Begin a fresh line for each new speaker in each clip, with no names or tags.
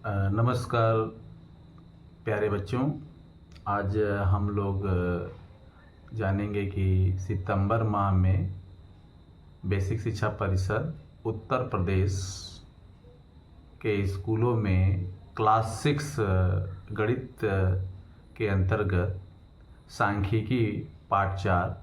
नमस्कार प्यारे बच्चों। आज हम लोग जानेंगे कि सितंबर माह में बेसिक शिक्षा परिषद उत्तर प्रदेश के स्कूलों में क्लास 6 गणित के अंतर्गत सांख्यिकी पाठ 4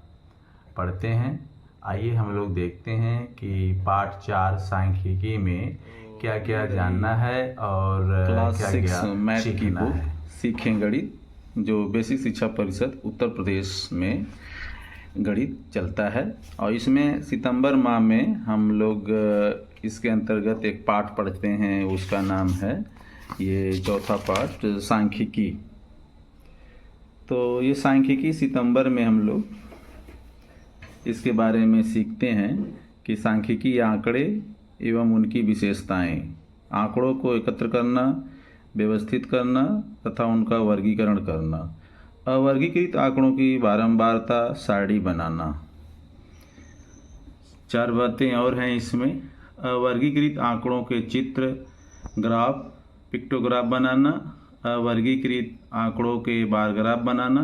पढ़ते हैं। आइए हम लोग देखते हैं कि पाठ 4 सांख्यिकी में क्या क्या जानना है और
क्लास
क्या
6
क्या
मैथ की
सीखना
बुक
है।
सीखें गणित, जो बेसिक शिक्षा परिषद उत्तर प्रदेश में गणित चलता है। और इसमें सितंबर माह में हम लोग इसके अंतर्गत एक पाठ पढ़ते हैं, उसका नाम है ये चौथा पाठ सांख्यिकी। तो ये सांख्यिकी सितंबर में हम लोग इसके बारे में सीखते हैं कि सांख्यिकी आंकड़े एवं उनकी विशेषताएं, आंकड़ों को एकत्र करना, व्यवस्थित करना तथा उनका वर्गीकरण करना, अवर्गीकृत आंकड़ों की बारंबारता सारणी बनाना। 4 बातें और हैं इसमें। अवर्गीकृत आंकड़ों के चित्र, ग्राफ, पिक्टोग्राफ बनाना, अवर्गीकृत आंकड़ों के बार ग्राफ बनाना,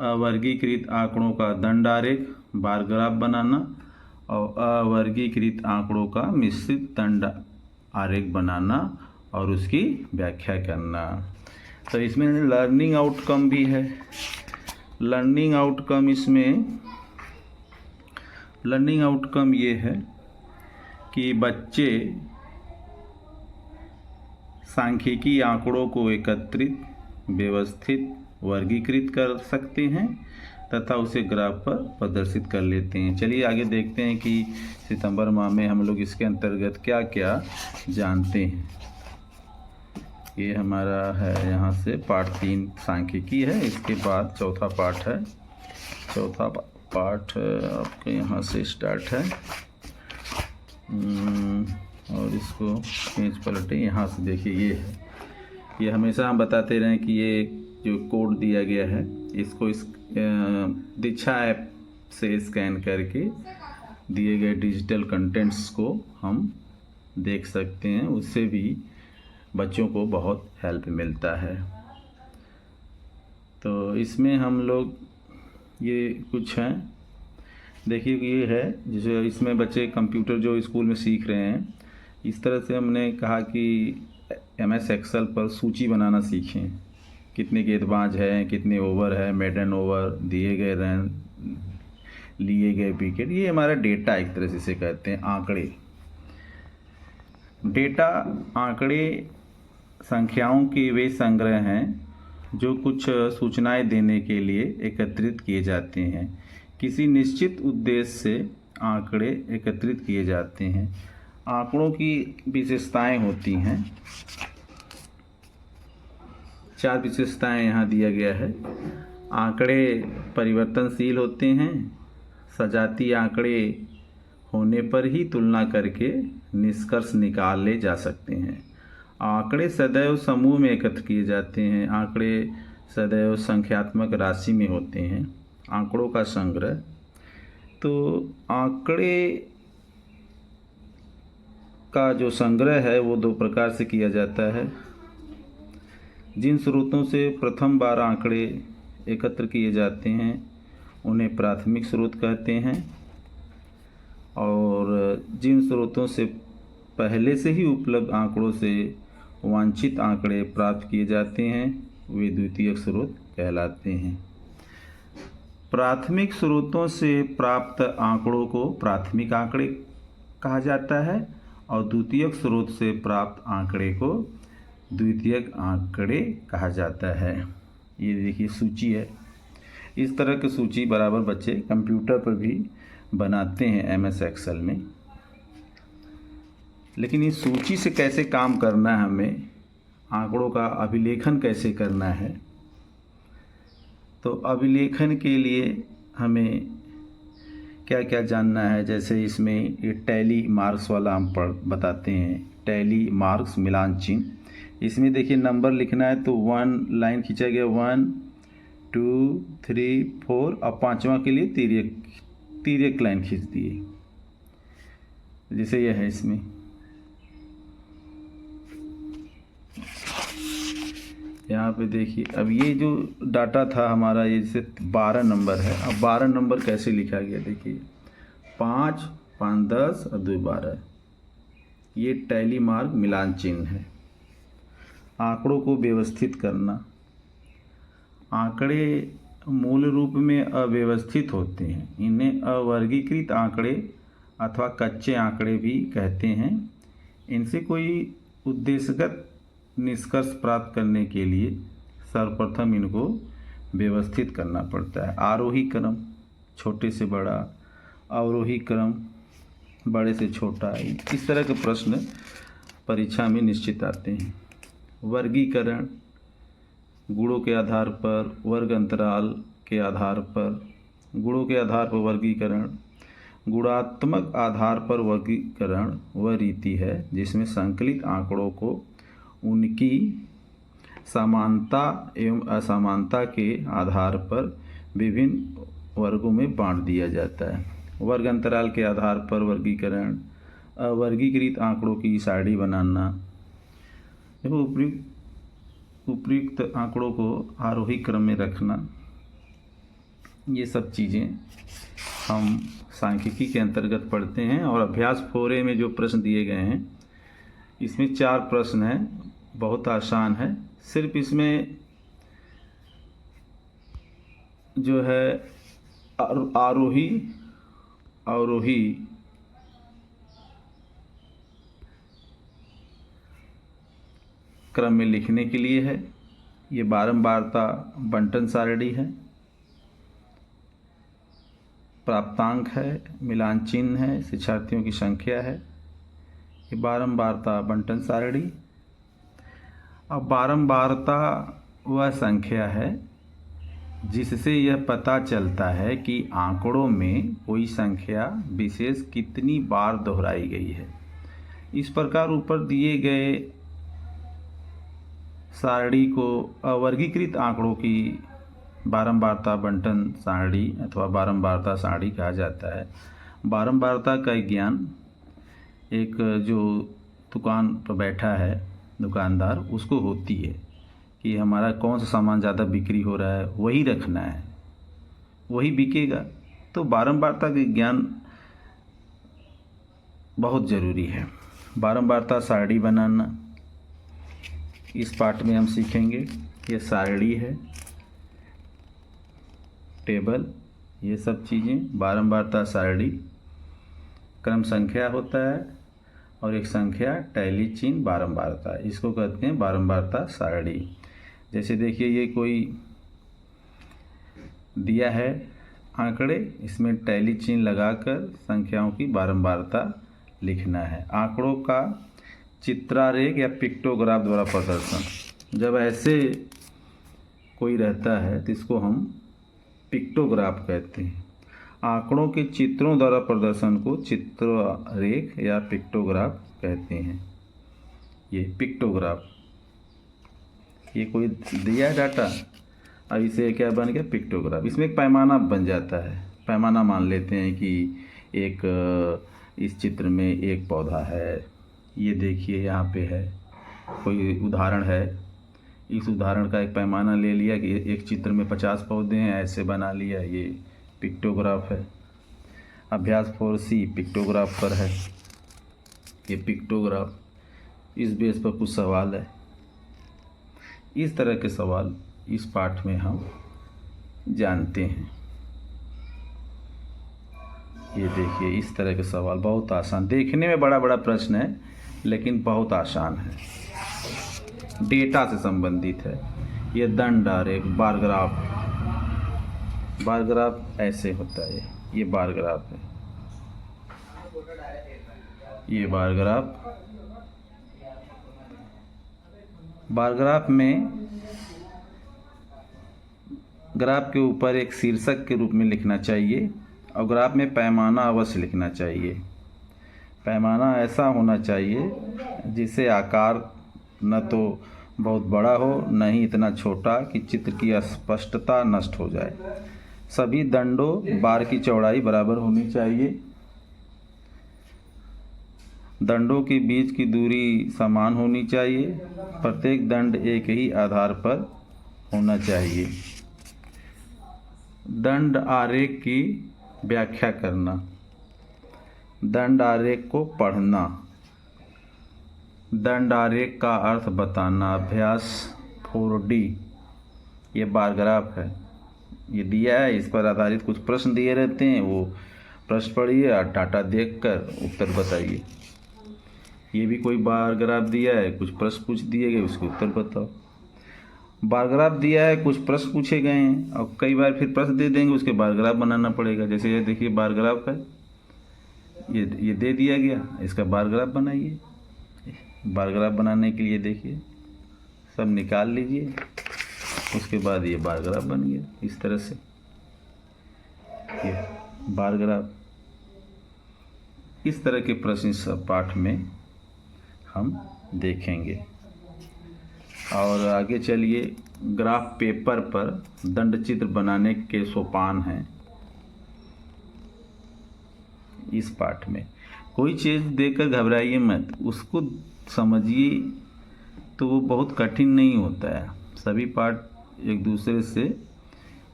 अवर्गीकृत आंकड़ों का दंड आरेख बार ग्राफ बनाना और अवर्गीकृत आंकड़ों का मिश्रित दंड आरेख बनाना और उसकी व्याख्या करना। तो इसमें लर्निंग आउटकम भी है। लर्निंग आउटकम ये है कि बच्चे सांख्यिकी आंकड़ों को एकत्रित, व्यवस्थित, वर्गीकृत कर सकते हैं तथा उसे ग्राफ पर प्रदर्शित कर लेते हैं। चलिए आगे देखते हैं कि सितंबर माह में हम लोग इसके अंतर्गत क्या क्या जानते हैं। ये हमारा है, यहाँ से पाठ 3 सांख्यिकी है। इसके बाद चौथा पाठ है। चौथा पाठ आपके यहाँ से स्टार्ट है और इसको पेज पलटे, यहाँ से देखिए ये है। ये हमेशा हम बताते रहें कि ये जो कोड दिया गया है इसको इस दीक्षा ऐप से स्कैन करके दिए गए डिजिटल कंटेंट्स को हम देख सकते हैं। उससे भी बच्चों को बहुत हेल्प मिलता है। तो इसमें हम लोग ये कुछ हैं, देखिए ये है जैसे इसमें बच्चे कंप्यूटर जो स्कूल में सीख रहे हैं, इस तरह से हमने कहा कि MS एक्सेल पर सूची बनाना सीखें। कितने गेंदबाज हैं, कितने ओवर है, मेडन ओवर, दिए गए रन, लिए गए विकेट, ये हमारा डेटा एक तरह से इसे कहते हैं, आंकड़े। डेटा, आंकड़े संख्याओं के वे संग्रह हैं जो कुछ सूचनाएं देने के लिए एकत्रित किए जाते हैं। किसी निश्चित उद्देश्य से आंकड़े एकत्रित किए जाते हैं। आंकड़ों की विशेषताएं होती हैं। 4 विशेषताएं यहाँ दिया गया है। आंकड़े परिवर्तनशील होते हैं। सजातीय आंकड़े होने पर ही तुलना करके निष्कर्ष निकाले जा सकते हैं। आंकड़े सदैव समूह में एकत्र किए जाते हैं। आंकड़े सदैव संख्यात्मक राशि में होते हैं। आंकड़ों का संग्रह, तो आंकड़े का जो संग्रह है वो 2 प्रकार से किया जाता है। जिन स्रोतों से प्रथम बार आंकड़े एकत्र किए जाते हैं उन्हें प्राथमिक स्रोत कहते हैं, और जिन स्रोतों से पहले से ही उपलब्ध आंकड़ों से वांछित आंकड़े प्राप्त किए जाते हैं वे द्वितीयक स्रोत कहलाते हैं। प्राथमिक स्रोतों से प्राप्त आंकड़ों को प्राथमिक आंकड़े कहा जाता है और द्वितीयक स्रोत से प्राप्त आंकड़े को द्वितीयक आंकड़े कहा जाता है। ये देखिए सूची है। इस तरह की सूची बराबर बच्चे कंप्यूटर पर भी बनाते हैं MS एक्सेल में। लेकिन इस सूची से कैसे काम करना है, हमें आंकड़ों का अभिलेखन कैसे करना है, तो अभिलेखन के लिए हमें क्या क्या जानना है। जैसे इसमें ये टैली मार्क्स वाला हम बताते हैं। टैली मार्क्स, मिलान चिन्ह। इसमें देखिए नंबर लिखना है तो 1 लाइन खींचा गया, 1 2 3 4 और 5वां के लिए तिर्यक लाइन खींच दिए, जैसे यह है। इसमें यहाँ पे देखिए, अब ये जो डाटा था हमारा, ये जैसे 12 नंबर है। अब 12 नंबर कैसे लिखा गया, देखिए 5, 5, 10 और 2, 12। ये टैली मार्क मिलान चिन्ह है। आंकड़ों को व्यवस्थित करना। आंकड़े मूल रूप में अव्यवस्थित होते हैं। इन्हें अवर्गीकृत आंकड़े अथवा कच्चे आंकड़े भी कहते हैं। इनसे कोई उद्देश्यगत निष्कर्ष प्राप्त करने के लिए सर्वप्रथम इनको व्यवस्थित करना पड़ता है। आरोही क्रम, छोटे से बड़ा, अवरोही क्रम, बड़े से छोटा, इस तरह के प्रश्न परीक्षा में निश्चित आते हैं। वर्गीकरण, गुणों के आधार पर, वर्ग अंतराल के आधार पर, गुणों के आधार पर वर्गीकरण। गुणात्मक आधार पर वर्गीकरण वह रीति है जिसमें संकलित आंकड़ों को उनकी समानता एवं असमानता के आधार पर विभिन्न वर्गों में बांट दिया जाता है। वर्ग अंतराल के आधार पर वर्गीकरण। अवर्गीकृत आंकड़ों की सारणी बनाना। देखो, उपयुक्त आंकड़ों को आरोही क्रम में रखना। ये सब चीज़ें हम सांख्यिकी के अंतर्गत पढ़ते हैं। और अभ्यास फोरे में जो प्रश्न दिए गए हैं, इसमें 4 प्रश्न हैं, बहुत आसान है। सिर्फ इसमें जो है आरोही अवरोही क्रम में लिखने के लिए है। ये बारंबारता बंटन सारणी है, प्राप्तांक है, मिलान चिन्ह है, शिक्षार्थियों की संख्या है। ये बारंबारता बंटन सारणी। अब बारंबारता वह संख्या है जिससे यह पता चलता है कि आंकड़ों में कोई संख्या विशेष कितनी बार दोहराई गई है। इस प्रकार ऊपर दिए गए सारणी को अवर्गीकृत आंकड़ों की बारंबारता बंटन सारणी अथवा बारंबारता सारणी कहा जाता है। बारंबारता का ज्ञान एक जो दुकान पर बैठा है दुकानदार, उसको होती है कि हमारा कौन सा सामान ज़्यादा बिक्री हो रहा है, वही रखना है, वही बिकेगा। तो बारंबारता का ज्ञान बहुत ज़रूरी है। बारंबारता सारणी बनाना इस पाठ में हम सीखेंगे। ये सारणी है, टेबल, ये सब चीज़ें बारंबारता सारणी। क्रम संख्या होता है और एक संख्या टैली चिन्ह बारंबारता, इसको कहते हैं बारंबारता सारणी। जैसे देखिए, ये कोई दिया है आंकड़े, इसमें टैली चिन्ह लगाकर संख्याओं की बारंबारता लिखना है। आंकड़ों का चित्रारेख या पिक्टोग्राफ द्वारा प्रदर्शन। जब ऐसे कोई रहता है तो इसको हम पिक्टोग्राफ कहते हैं। आंकड़ों के चित्रों द्वारा प्रदर्शन को चित्ररेख या पिक्टोग्राफ कहते हैं। ये पिक्टोग्राफ, ये कोई दिया है डाटा, अब इसे क्या बन गया, पिक्टोग्राफ। इसमें एक पैमाना बन जाता है। पैमाना मान लेते हैं कि एक इस चित्र में एक पौधा है, ये देखिए यहाँ पे है, कोई उदाहरण है, इस उदाहरण का एक पैमाना ले लिया कि एक चित्र में 50 पौधे हैं, ऐसे बना लिया, ये पिक्टोग्राफ है। अभ्यास 4C पिक्टोग्राफ पर है। ये पिक्टोग्राफ, इस बेस पर कुछ सवाल है। इस तरह के सवाल इस पाठ में हम जानते हैं। ये देखिए, इस तरह के सवाल बहुत आसान, देखने में बड़ा बड़ा प्रश्न है लेकिन बहुत आसान है, डेटा से संबंधित है। ये दंड आरेख, बार ग्राफ, बार ग्राफ ऐसे होता है, ये बार ग्राफ है, ये बार ग्राफ। बार ग्राफ में ग्राफ के ऊपर एक शीर्षक के रूप में लिखना चाहिए और ग्राफ में पैमाना अवश्य लिखना चाहिए। पैमाना ऐसा होना चाहिए जिससे आकार न तो बहुत बड़ा हो, न ही इतना छोटा कि चित्र की स्पष्टता नष्ट हो जाए। सभी दंडों बार की चौड़ाई बराबर होनी चाहिए। दंडों के बीच की दूरी समान होनी चाहिए। प्रत्येक दंड एक ही आधार पर होना चाहिए। दंड आरेख की व्याख्या करना। दंड आरेख को पढ़ना। दंड आरेख का अर्थ बताना। अभ्यास 4D ये बार ग्राफ है, ये दिया है, इस पर आधारित कुछ प्रश्न दिए रहते हैं, वो प्रश्न पढ़िए और डाटा देखकर उत्तर बताइए। ये भी कोई बार ग्राफ दिया है, कुछ प्रश्न पूछ दिए गए, उसके उत्तर बताओ। बार ग्राफ दिया है, कुछ प्रश्न पूछे गए हैं और कई बार फिर प्रश्न दे देंगे, उसके बार ग्राफ बनाना पड़ेगा। जैसे ये देखिए बार ग्राफ है, ये दे दिया गया, इसका बार ग्राफ बनाइए। बार ग्राफ बनाने के लिए देखिए सब निकाल लीजिए, उसके बाद ये बार ग्राफ बन गया इस तरह से। ये बार ग्राफ, इस तरह के प्रश्न इस पाठ में हम देखेंगे। और आगे चलिए, ग्राफ पेपर पर दंड चित्र बनाने के सोपान हैं इस पाठ में। कोई चीज़ देखकर घबराइए मत, उसको समझिए तो वो बहुत कठिन नहीं होता है। सभी पाठ एक दूसरे से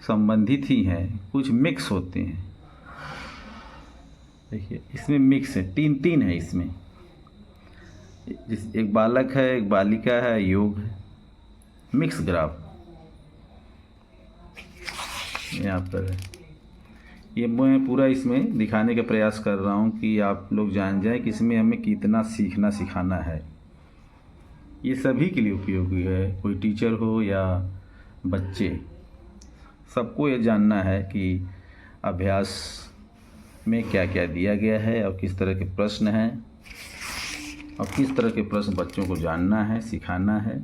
संबंधित ही हैं, कुछ मिक्स होते हैं। देखिए इसमें मिक्स है, तीन है इसमें, एक बालक है, एक बालिका है, योग है, मिक्स ग्राफ यहाँ पर है। ये मैं पूरा इसमें दिखाने का प्रयास कर रहा हूँ कि आप लोग जान जाएं कि इसमें हमें कितना सीखना सिखाना है। ये सभी के लिए उपयोगी है, कोई टीचर हो या बच्चे, सबको ये जानना है कि अभ्यास में क्या क्या दिया गया है और किस तरह के प्रश्न हैं और किस तरह के प्रश्न बच्चों को जानना है, सिखाना है।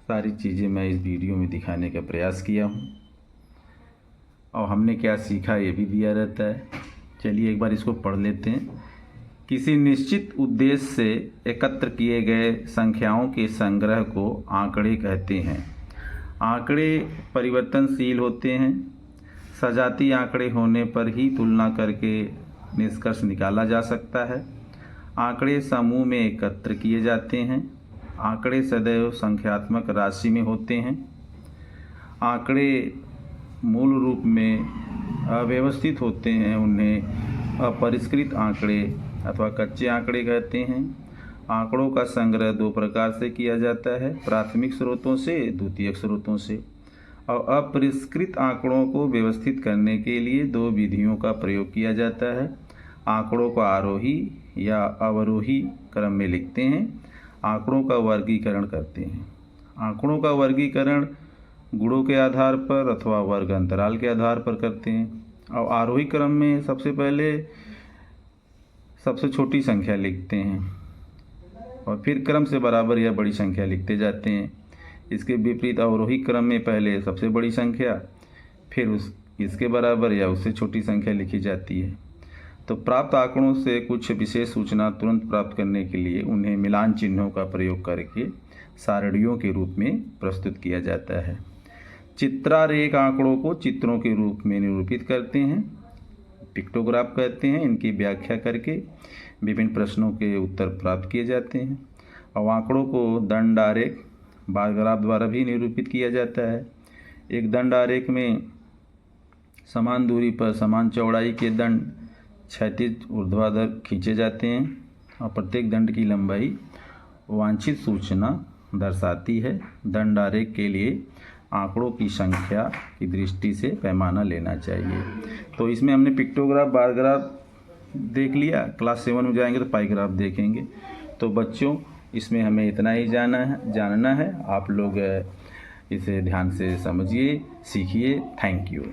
सारी चीज़ें मैं इस वीडियो में दिखाने का प्रयास किया हूँ और हमने क्या सीखा ये भी दिया रहता है। चलिए एक बार इसको पढ़ लेते हैं। किसी निश्चित उद्देश्य से एकत्र किए गए संख्याओं के संग्रह को आंकड़े कहते हैं। आंकड़े परिवर्तनशील होते हैं। सजाती आंकड़े होने पर ही तुलना करके निष्कर्ष निकाला जा सकता है। आंकड़े समूह में एकत्र किए जाते हैं। आंकड़े सदैव संख्यात्मक राशि में होते हैं। आंकड़े मूल रूप में अव्यवस्थित होते हैं। उन्हें अपरिष्कृत आंकड़े अथवा कच्चे आंकड़े कहते हैं। आंकड़ों का संग्रह दो प्रकार से किया जाता है, प्राथमिक स्रोतों से, द्वितीयक स्रोतों से। और अपरिष्कृत आंकड़ों को व्यवस्थित करने के लिए दो विधियों का प्रयोग किया जाता है। आंकड़ों को आरोही या अवरोही क्रम में लिखते हैं। आंकड़ों का वर्गीकरण करते हैं। आंकड़ों का वर्गीकरण गुणों के आधार पर अथवा वर्ग अंतराल के आधार पर करते हैं। और आरोही क्रम में सबसे पहले सबसे छोटी संख्या लिखते हैं और फिर क्रम से बराबर या बड़ी संख्या लिखते जाते हैं। इसके विपरीत अवरोही क्रम में पहले सबसे बड़ी संख्या, फिर इसके बराबर या उससे छोटी संख्या लिखी जाती है। तो प्राप्त आंकड़ों से कुछ विशेष सूचना तुरंत प्राप्त करने के लिए उन्हें मिलान चिन्हों का प्रयोग करके सारणियों के रूप में प्रस्तुत किया जाता है। चित्रारेख आंकड़ों को चित्रों के रूप में निरूपित करते हैं, पिक्टोग्राफ कहते हैं। इनकी व्याख्या करके विभिन्न प्रश्नों के उत्तर प्राप्त किए जाते हैं। और आंकड़ों को दंड आरेख, बार ग्राफ द्वारा भी निरूपित किया जाता है। एक दंड आरेख में समान दूरी पर समान चौड़ाई के दंड क्षैतिज ऊर्ध्वाधर खींचे जाते हैं और प्रत्येक दंड की लंबाई वांछित सूचना दर्शाती है। दंड आरेख के लिए आंकड़ों की संख्या की दृष्टि से पैमाना लेना चाहिए। तो इसमें हमने पिक्टोग्राफ, बार ग्राफ देख लिया। क्लास 7 में जाएंगे तो पाई ग्राफ देखेंगे। तो बच्चों इसमें हमें इतना ही जानना है। आप लोग इसे ध्यान से समझिए, सीखिए। Thank you.